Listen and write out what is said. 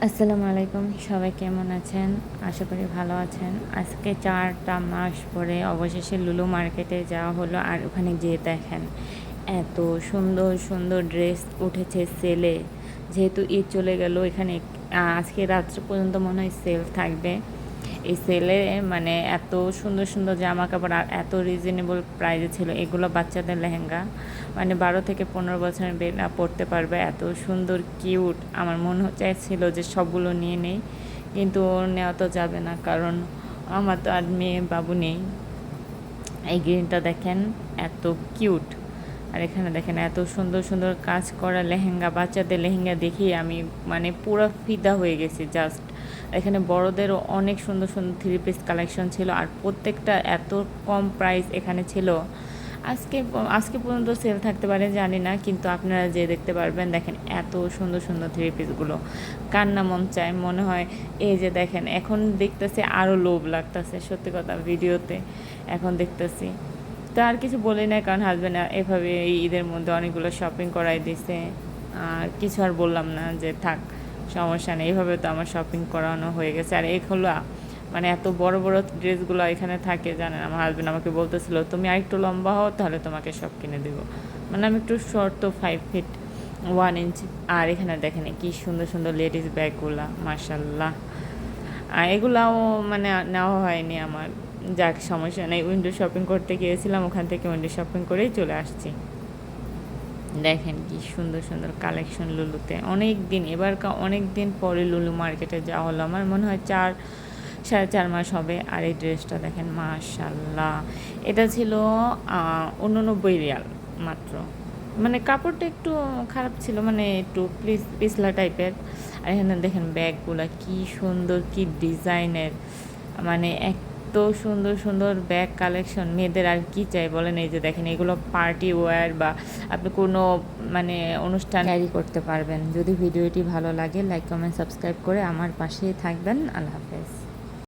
আসসালামু আলাইকুম, সবাই কেমন আছেন? আশা করি ভালো আছেন। আজকে 4টা মাস পরে অবশেষে লুলু মার্কেটে যাওয়া হলো, আর ওখানে যেয়ে দেখেন এত সুন্দর সুন্দর ড্রেস উঠেছে সেলে। যেহেতু ঈদ চলে গেল, এখানে আজকে রাত্রে পর্যন্ত মনে হয় সেল থাকবে। এই সেলে মানে এত সুন্দর সুন্দর জামা কাপড় আর এত রিজনেবল প্রাইসে ছিল। এগুলো বাচ্চাদের লেহেঙ্গা, মানে 12 থেকে 15 বছরের বেলা পরতে পারবে, এত সুন্দর কিউট। আমার মনে চাইছিল যে সবগুলো নিয়ে নেই, কিন্তু নেওয়া তো যাবে না, কারণ আমার তো আর মেয়ে বাবু নেই। এই গ্রিনটা দেখেন, এত কিউট। আর এখানে দেখেন এত সুন্দর সুন্দর কাজ করা লেহেঙ্গা, বাচ্চাদের লেহেঙ্গা দেখেই আমি মানে পুরো ফিদা হয়ে গেছি জাস্ট। এখানে বড়দেরও অনেক সুন্দর সুন্দর 3 পিস কালেকশন ছিল, আর প্রত্যেকটা এত কম প্রাইস এখানে ছিল। আজকে আজকে পর্যন্ত সেল থাকতে পারে জানি না, কিন্তু আপনারা যে দেখতে পারবেন। দেখেন এত সুন্দর সুন্দর 3 পিসগুলো, কার না মন চায়। মনে হয় এই যে দেখেন, এখন দেখতেছি আরও লোভ লাগতেছে, সত্যি কথা। ভিডিওতে এখন দেখতেছি তো আর কিছু বলি না, কারণ হাজব্যান্ড এভাবে এই ঈদের মধ্যে অনেকগুলো শপিং করাই দিছে। আর কিছু আর বললাম না, যে থাক সমস্যা নেই, এইভাবে তো আমার শপিং করানো হয়ে গেছে। আর এগুলো মানে এত বড় বড় ড্রেসগুলো এখানে থাকে জানেন। আমার হাজব্যান্ড আমাকে বলতেছিল, তুমি আরেকটু লম্বা হও, তাহলে তোমাকে সব কিনে দেবো। মানে আমি একটু শর্ট, তো 5 ফিট 1 ইঞ্চ। আর এখানে দেখেন কি সুন্দর সুন্দর লেডিস ব্যাগগুলা, মাশাল্লাহ। আর এগুলাও মানে নেওয়া হয়নি আমার। যাক, সমস্যা নেই। উইন্ডো শপিং করতে গিয়েছিলাম, ওখান থেকে উইন্ডো শপিং করেই চলে আসছি। দেখেন কি সুন্দর সুন্দর কালেকশন লুলুতে। অনেক দিন পরে লুলু মার্কেটে যাওয়া হলো। আমার মনে হয় 4-4.5 মাস হবে। আর এই ড্রেসটা দেখেন, মাশাল্লাহ। এটা ছিল 89 রিয়াল মাত্র। মানে কাপড়টা একটু খারাপ ছিল, মানে একটু পিছলা টাইপের। আর এখানে দেখেন ব্যাগগুলা কি সুন্দর, কি ডিজাইনের, মানে এত সুন্দর সুন্দর ব্যাগ কালেকশন। মেয়েদের আর কি চাই বলেন? এই যে দেখেন, এগুলো পার্টি ওয়্যার বা আপনি কোনো মানে অনুষ্ঠান ক্যারি করতে পারবেন। যদি ভিডিওটি ভালো লাগে, লাইক কমেন্ট সাবস্ক্রাইব করে আমার পাশেই থাকবেন। আল্লাহ হাফেজ।